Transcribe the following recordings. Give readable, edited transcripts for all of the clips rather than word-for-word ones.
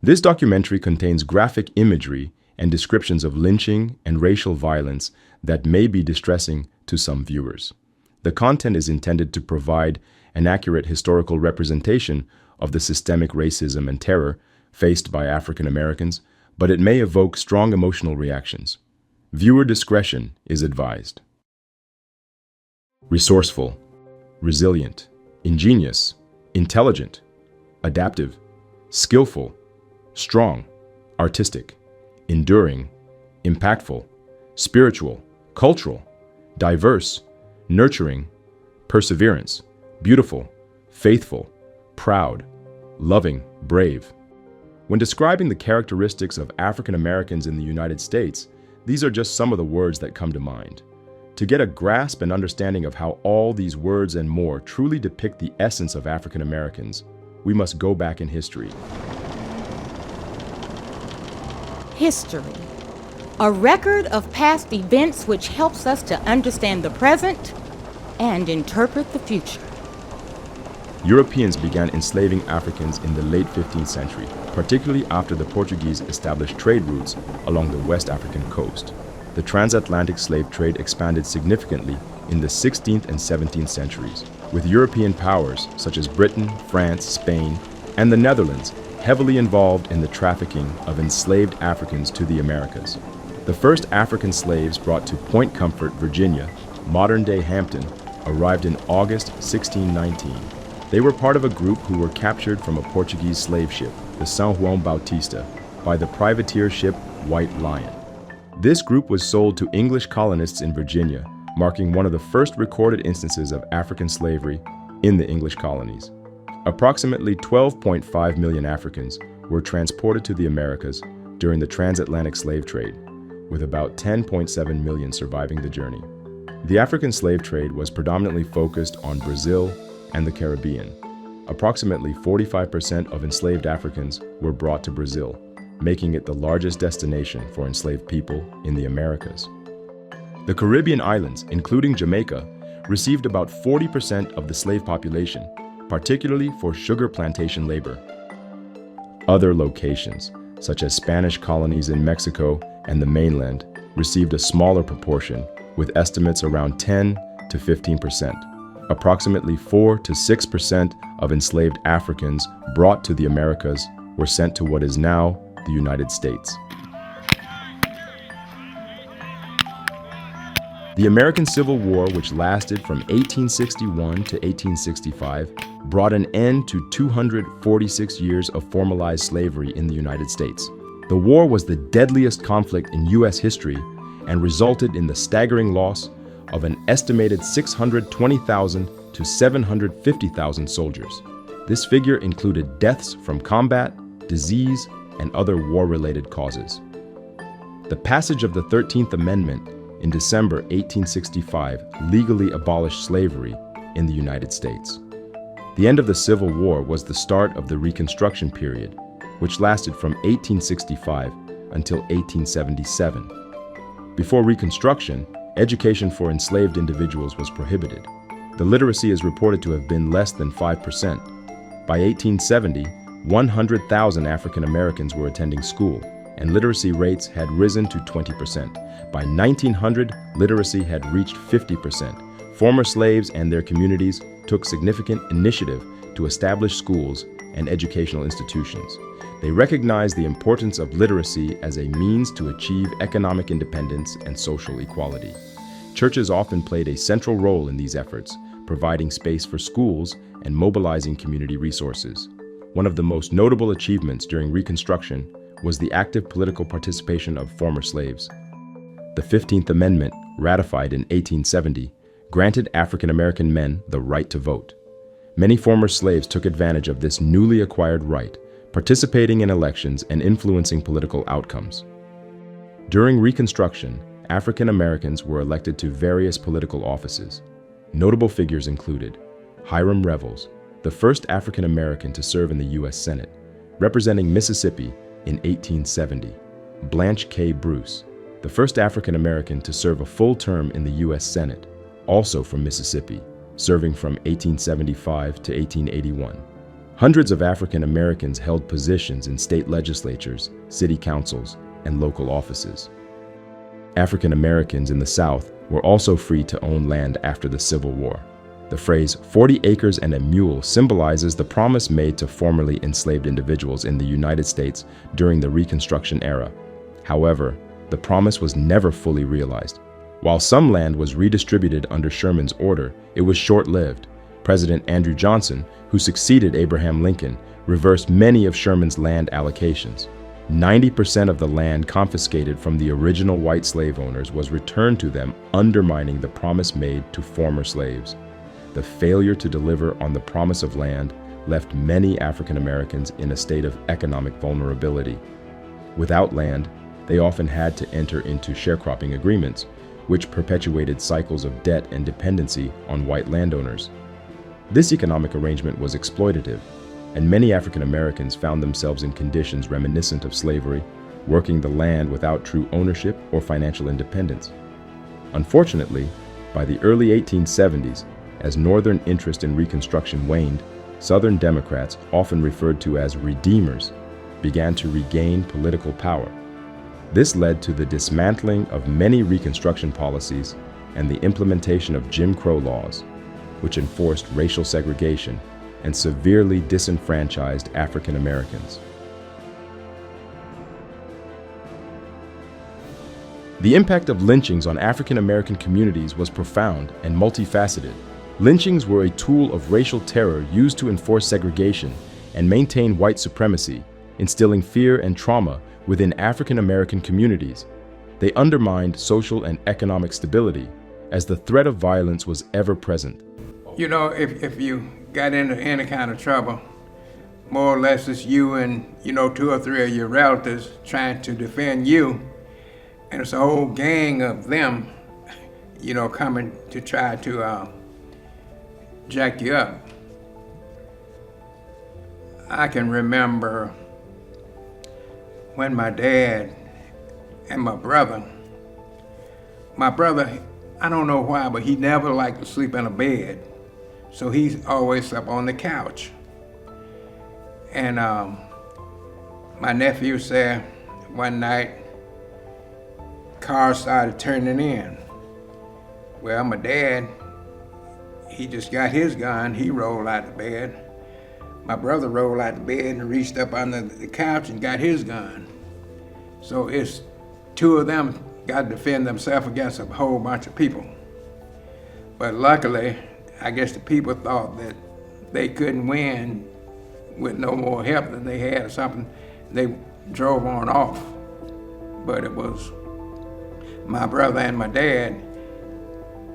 This documentary contains graphic imagery and descriptions of lynching and racial violence that may be distressing to some viewers. The content is intended to provide an accurate historical representation of the systemic racism and terror faced by African Americans, but it may evoke strong emotional reactions. Viewer discretion is advised. Resourceful, resilient, ingenious, intelligent, adaptive, skillful, strong, artistic, enduring, impactful, spiritual, cultural, diverse, nurturing, perseverance, beautiful, faithful, proud, loving, brave. When describing the characteristics of African Americans in the United States, these are just some of the words that come to mind. To get a grasp and understanding of how all these words and more truly depict the essence of African Americans, we must go back in history. History, a record of past events which helps us to understand the present and interpret the future. Europeans began enslaving Africans in the late 15th century, particularly after the Portuguese established trade routes along the West African coast. The transatlantic slave trade expanded significantly in the 16th and 17th centuries, with European powers such as Britain, France, Spain, and the Netherlands heavily involved in the trafficking of enslaved Africans to the Americas. The first African slaves brought to Point Comfort, Virginia, modern-day Hampton, arrived in August 1619. They were part of a group who were captured from a Portuguese slave ship, the São João Bautista, by the privateer ship White Lion. This group was sold to English colonists in Virginia, marking one of the first recorded instances of African slavery in the English colonies. Approximately 12.5 million Africans were transported to the Americas during the transatlantic slave trade, with about 10.7 million surviving the journey. The African slave trade was predominantly focused on Brazil and the Caribbean. Approximately 45% of enslaved Africans were brought to Brazil, making it the largest destination for enslaved people in the Americas. The Caribbean islands, including Jamaica, received about 40% of the slave population, particularly for sugar plantation labor. Other locations, such as Spanish colonies in Mexico and the mainland, received a smaller proportion, with estimates around 10 to 15%. Approximately 4 to 6% of enslaved Africans brought to the Americas were sent to what is now the United States. The American Civil War, which lasted from 1861 to 1865, brought an end to 246 years of formalized slavery in the United States. The war was the deadliest conflict in U.S. history and resulted in the staggering loss of an estimated 620,000 to 750,000 soldiers. This figure included deaths from combat, disease, and other war-related causes. The passage of the 13th Amendment in December 1865 legally abolished slavery in the United States. The end of the Civil War was the start of the Reconstruction period, which lasted from 1865 until 1877. Before Reconstruction, education for enslaved individuals was prohibited. The literacy is reported to have been less than 5%. By 1870, 100,000 African Americans were attending school, and literacy rates had risen to 20%. By 1900, literacy had reached 50%. Former slaves and their communities took significant initiative to establish schools and educational institutions. They recognized the importance of literacy as a means to achieve economic independence and social equality. Churches often played a central role in these efforts, providing space for schools and mobilizing community resources. One of the most notable achievements during Reconstruction was the active political participation of former slaves. The 15th Amendment, ratified in 1870, granted African American men the right to vote. Many former slaves took advantage of this newly acquired right, participating in elections and influencing political outcomes. During Reconstruction, African Americans were elected to various political offices. Notable figures included Hiram Revels, the first African American to serve in the U.S. Senate, representing Mississippi in 1870; Blanche K. Bruce, the first African American to serve a full term in the U.S. Senate, also from Mississippi, serving from 1875 to 1881; Hundreds of African Americans held positions in state legislatures, city councils, and local offices. African Americans in the South were also free to own land after the Civil War. The phrase 40 acres and a mule symbolizes the promise made to formerly enslaved individuals in the United States during the Reconstruction era. However, the promise was never fully realized. While some land was redistributed under Sherman's order, it was short-lived. President Andrew Johnson, who succeeded Abraham Lincoln, reversed many of Sherman's land allocations. 90% of the land confiscated from the original white slave owners was returned to them, undermining the promise made to former slaves. The failure to deliver on the promise of land left many African Americans in a state of economic vulnerability. Without land, they often had to enter into sharecropping agreements, which perpetuated cycles of debt and dependency on white landowners. This economic arrangement was exploitative, and many African Americans found themselves in conditions reminiscent of slavery, working the land without true ownership or financial independence. Unfortunately, by the early 1870s, as Northern interest in Reconstruction waned, Southern Democrats, often referred to as redeemers, began to regain political power. This led to the dismantling of many Reconstruction policies and the implementation of Jim Crow laws, which enforced racial segregation and severely disenfranchised African Americans. The impact of lynchings on African American communities was profound and multifaceted. Lynchings were a tool of racial terror used to enforce segregation and maintain white supremacy, instilling fear and trauma within African American communities. They undermined social and economic stability, as the threat of violence was ever present. You know, if you got into any kind of trouble, more or less it's you and, 2 or 3 of your relatives trying to defend you, and it's a whole gang of them, coming to try to jack you up. I can remember when my dad and my brother, I don't know why, but he never liked to sleep in a bed. So he always slept on the couch. And my nephew said one night, cars started turning in. Well, my dad, he just got his gun, he rolled out of bed. My brother rolled out of bed and reached up under the couch and got his gun. So it's 2 of them got to defend themselves against a whole bunch of people. But luckily, I guess the people thought that they couldn't win with no more help than they had or something. They drove on off. But it was my brother and my dad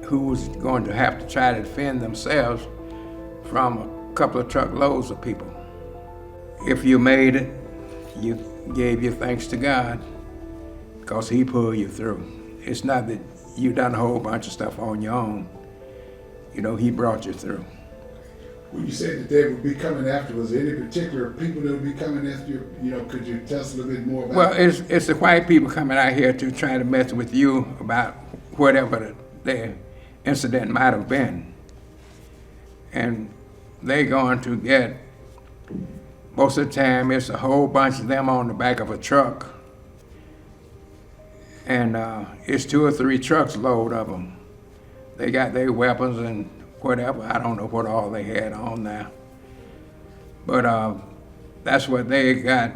who was going to have to try to defend themselves from a couple of truckloads of people. If you made it, you gave your thanks to God, because He pulled you through. It's not that you done a whole bunch of stuff on your own. He brought you through. When you said that they would be coming after, was there any particular people that would be coming after you? Could you tell us a little bit more about Well, it's the white people coming out here to try to mess with you about whatever the incident might have been. And they're going to get, most of the time, it's a whole bunch of them on the back of a truck. And it's 2 or 3 trucks load of them. They got their weapons and whatever. I don't know what all they had on there. But that's what they got,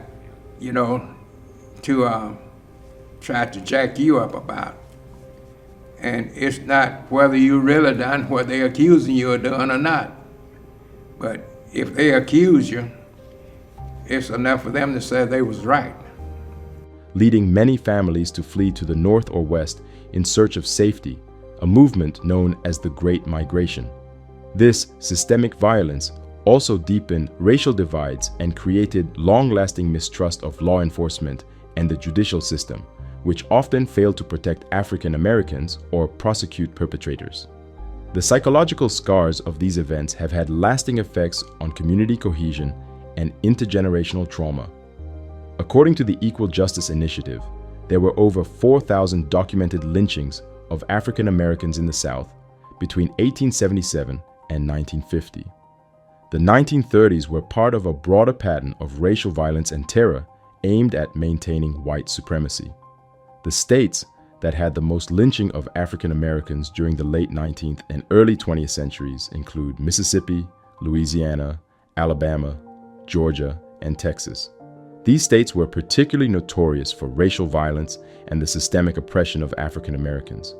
to try to jack you up about. And it's not whether you really done what they're accusing you of doing or not. But if they accuse you, it's enough for them to say they was right. Leading many families to flee to the north or west in search of safety, a movement known as the Great Migration. This systemic violence also deepened racial divides and created long-lasting mistrust of law enforcement and the judicial system, which often failed to protect African Americans or prosecute perpetrators. The psychological scars of these events have had lasting effects on community cohesion and intergenerational trauma. According to the Equal Justice Initiative, there were over 4,000 documented lynchings of African Americans in the South between 1877 and 1950. The 1930s were part of a broader pattern of racial violence and terror aimed at maintaining white supremacy. The states that had the most lynching of African Americans during the late 19th and early 20th centuries include Mississippi, Louisiana, Alabama, Georgia, and Texas. These states were particularly notorious for racial violence and the systemic oppression of African Americans.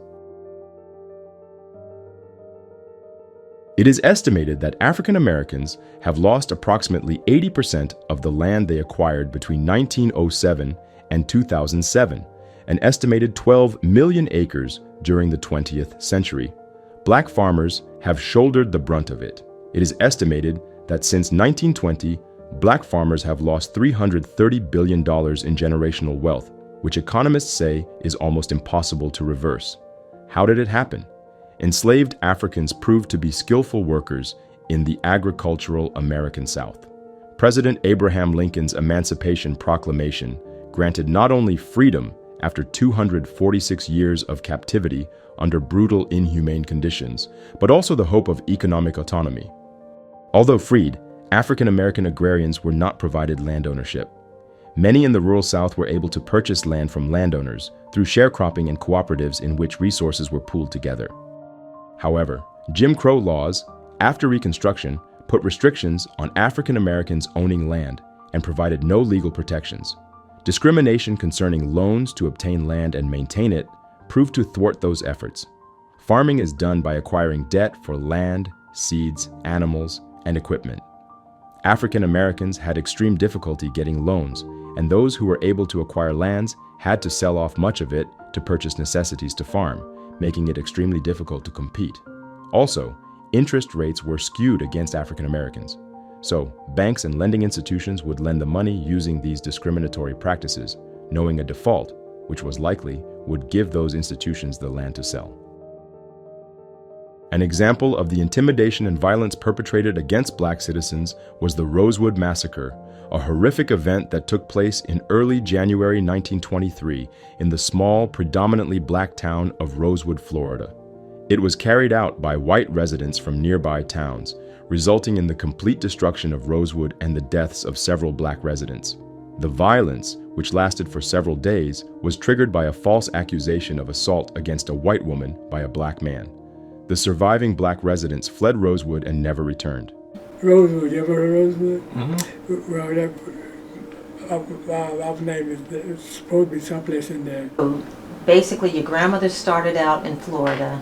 It is estimated that African Americans have lost approximately 80% of the land they acquired between 1907 and 2007, an estimated 12 million acres during the 20th century. Black farmers have shouldered the brunt of it. It is estimated that since 1920, black farmers have lost $330 billion in generational wealth, which economists say is almost impossible to reverse. How did it happen? Enslaved Africans proved to be skillful workers in the agricultural American South. President Abraham Lincoln's Emancipation Proclamation granted not only freedom after 246 years of captivity under brutal, inhumane conditions, but also the hope of economic autonomy. Although freed, African American agrarians were not provided land ownership. Many in the rural South were able to purchase land from landowners through sharecropping and cooperatives in which resources were pooled together. However, Jim Crow laws, after Reconstruction, put restrictions on African Americans owning land and provided no legal protections. Discrimination concerning loans to obtain land and maintain it proved to thwart those efforts. Farming is done by acquiring debt for land, seeds, animals, and equipment. African Americans had extreme difficulty getting loans, and those who were able to acquire lands had to sell off much of it to purchase necessities to farm, making it extremely difficult to compete. Also, interest rates were skewed against African Americans. So, banks and lending institutions would lend the money using these discriminatory practices, knowing a default, which was likely, would give those institutions the land to sell. An example of the intimidation and violence perpetrated against black citizens was the Rosewood Massacre, a horrific event that took place in early January 1923 in the small, predominantly black town of Rosewood, Florida. It was carried out by white residents from nearby towns, resulting in the complete destruction of Rosewood and the deaths of several black residents. The violence, which lasted for several days, was triggered by a false accusation of assault against a white woman by a black man. The surviving black residents fled Rosewood and never returned. Rosewood, you ever heard of Rosewood? Mm-hmm. Well, our name is supposed to be someplace in there. Basically, your grandmother started out in Florida,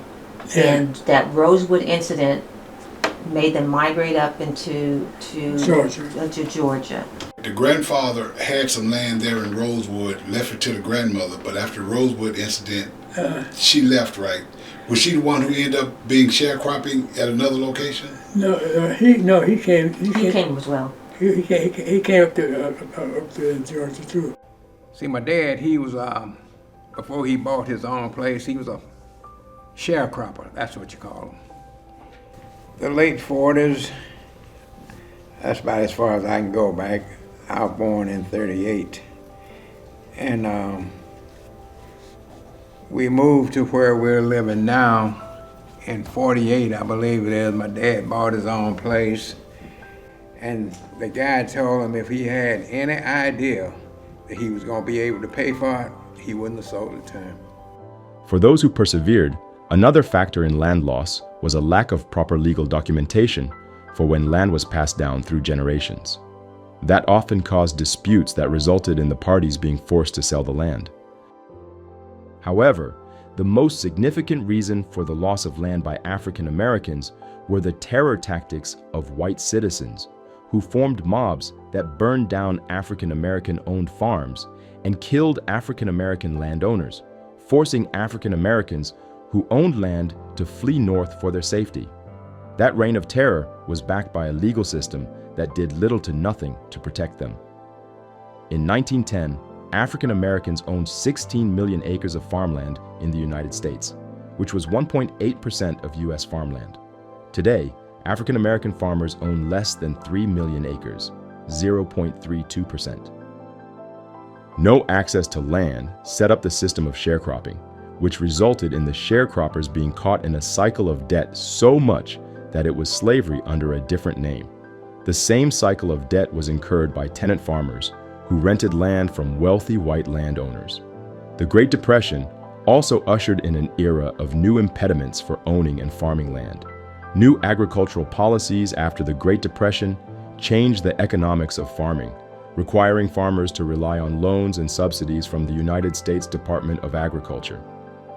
Yeah. and that Rosewood incident made them migrate up into Georgia. The grandfather had some land there in Rosewood, left it to the grandmother, but after the Rosewood incident, she left, right? Was she the one who ended up being sharecropping at another location? He came. He came as well. He came up to Georgia too. See, my dad, he was, before he bought his own place, he was a sharecropper, that's what you call him. The late 40s, that's about as far as I can go back. I was born in 38. And we moved to where we're living now in 48, I believe it is. My dad bought his own place. And the guy told him if he had any idea that he was gonna be able to pay for it, he wouldn't have sold it to him. For those who persevered, another factor in land loss was a lack of proper legal documentation for when land was passed down through generations. That often caused disputes that resulted in the parties being forced to sell the land. However, the most significant reason for the loss of land by African Americans were the terror tactics of white citizens who formed mobs that burned down African American owned farms and killed African American landowners, forcing African Americans who owned land to flee north for their safety. That reign of terror was backed by a legal system that did little to nothing to protect them. In 1910, African Americans owned 16 million acres of farmland in the United States, which was 1.8% of U.S. farmland. Today, African American farmers own less than 3 million acres, 0.32%. No access to land set up the system of sharecropping, which resulted in the sharecroppers being caught in a cycle of debt so much that it was slavery under a different name. The same cycle of debt was incurred by tenant farmers who rented land from wealthy white landowners. The Great Depression also ushered in an era of new impediments for owning and farming land. New agricultural policies after the Great Depression changed the economics of farming, requiring farmers to rely on loans and subsidies from the United States Department of Agriculture.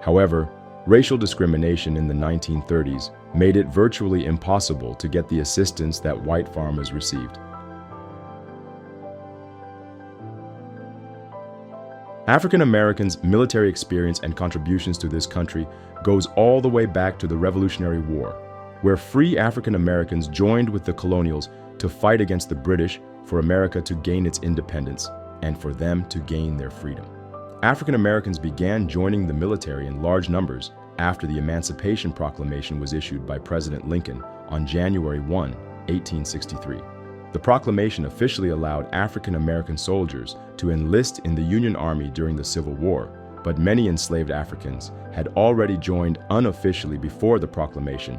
However, racial discrimination in the 1930s made it virtually impossible to get the assistance that white farmers received. African Americans' military experience and contributions to this country goes all the way back to the Revolutionary War, where free African Americans joined with the colonials to fight against the British for America to gain its independence and for them to gain their freedom. African Americans began joining the military in large numbers after the Emancipation Proclamation was issued by President Lincoln on January 1, 1863. The proclamation officially allowed African American soldiers to enlist in the Union Army during the Civil War, but many enslaved Africans had already joined unofficially before the proclamation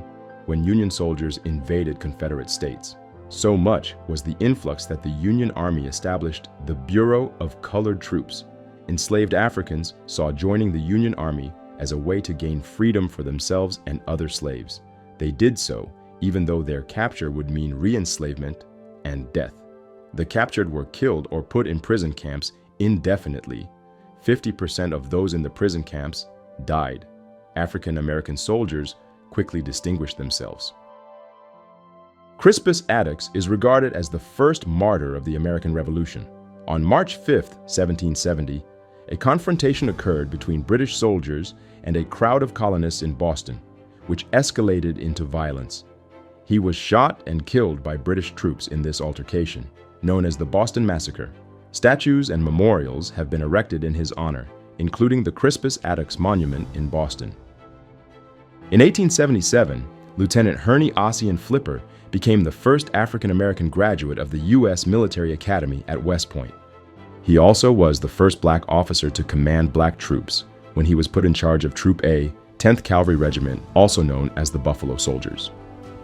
when Union soldiers invaded Confederate states. So much was the influx that the Union Army established the Bureau of Colored Troops. Enslaved Africans saw joining the Union Army as a way to gain freedom for themselves and other slaves. They did so even though their capture would mean re-enslavement and death. The captured were killed or put in prison camps indefinitely. 50% of those in the prison camps died. African American soldiers quickly distinguished themselves. Crispus Attucks is regarded as the first martyr of the American Revolution. On March 5, 1770, a confrontation occurred between British soldiers and a crowd of colonists in Boston, which escalated into violence. He was shot and killed by British troops in this altercation, known as the Boston Massacre. Statues and memorials have been erected in his honor, including the Crispus Attucks Monument in Boston. In 1877, Lieutenant Herney Ossian Flipper became the first African-American graduate of the U.S. Military Academy at West Point. He also was the first black officer to command black troops when he was put in charge of Troop A, 10th Cavalry Regiment, also known as the Buffalo Soldiers.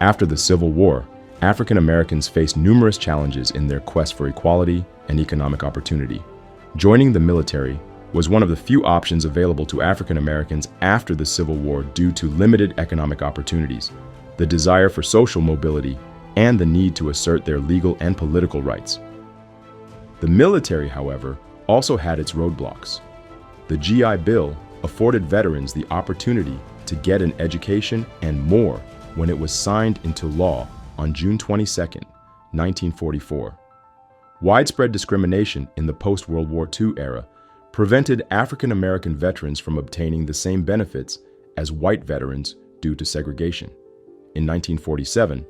After the Civil War, African Americans faced numerous challenges in their quest for equality and economic opportunity. Joining the military was one of the few options available to African Americans after the Civil War due to limited economic opportunities, the desire for social mobility, and the need to assert their legal and political rights. The military, however, also had its roadblocks. The GI Bill afforded veterans the opportunity to get an education and more when it was signed into law on June 22, 1944. Widespread discrimination in the post-World War II era prevented African American veterans from obtaining the same benefits as white veterans due to segregation. In 1947,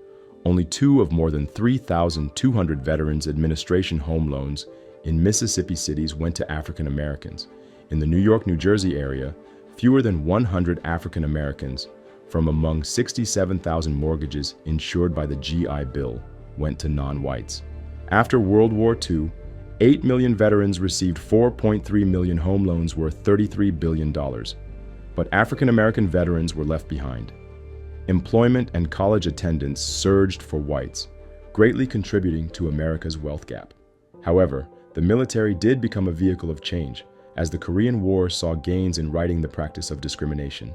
only 2 of more than 3,200 Veterans Administration home loans in Mississippi cities went to African Americans. In the New York, New Jersey area, fewer than 100 African Americans from among 67,000 mortgages insured by the GI Bill went to non-whites. After World War II, 8 million veterans received 4.3 million home loans worth $33 billion, but African American veterans were left behind. Employment and college attendance surged for whites, greatly contributing to America's wealth gap. However, the military did become a vehicle of change, as the Korean War saw gains in righting the practice of discrimination.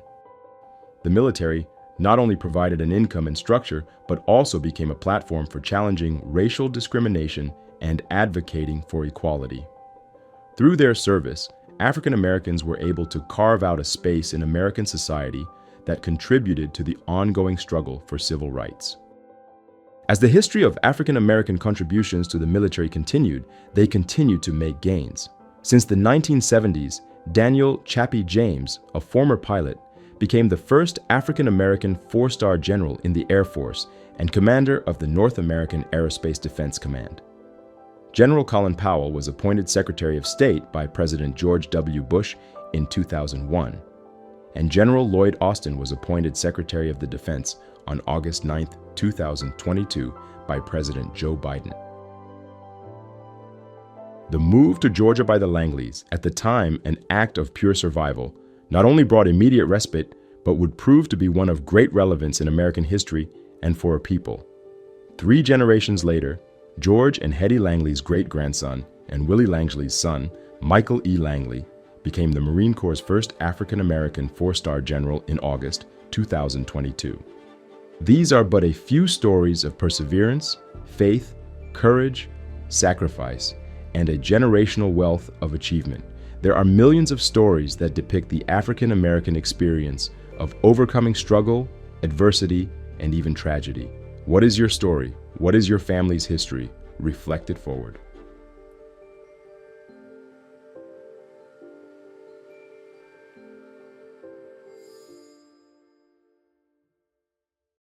The military not only provided an income and structure, but also became a platform for challenging racial discrimination and advocating for equality. Through their service, African Americans were able to carve out a space in American society that contributed to the ongoing struggle for civil rights. As the history of African American contributions to the military continued, they continued to make gains. Since the 1970s, Daniel Chappie James, a former pilot, became the first African American 4-star general in the Air Force and commander of the North American Aerospace Defense Command. General Colin Powell was appointed Secretary of State by President George W. Bush in 2001, and General Lloyd Austin was appointed Secretary of the Defense on August 9, 2022 by President Joe Biden. The move to Georgia by the Langleys, at the time an act of pure survival, not only brought immediate respite, but would prove to be one of great relevance in American history and for a people. 3 generations later, George and Hetty Langley's great-grandson and Willie Langley's son, Michael E. Langley, became the Marine Corps' first African-American 4-star general in August 2022. These are but a few stories of perseverance, faith, courage, sacrifice, and a generational wealth of achievement. There are millions of stories that depict the African-American experience of overcoming struggle, adversity, and even tragedy. What is your story? What is your family's history? Reflect it forward.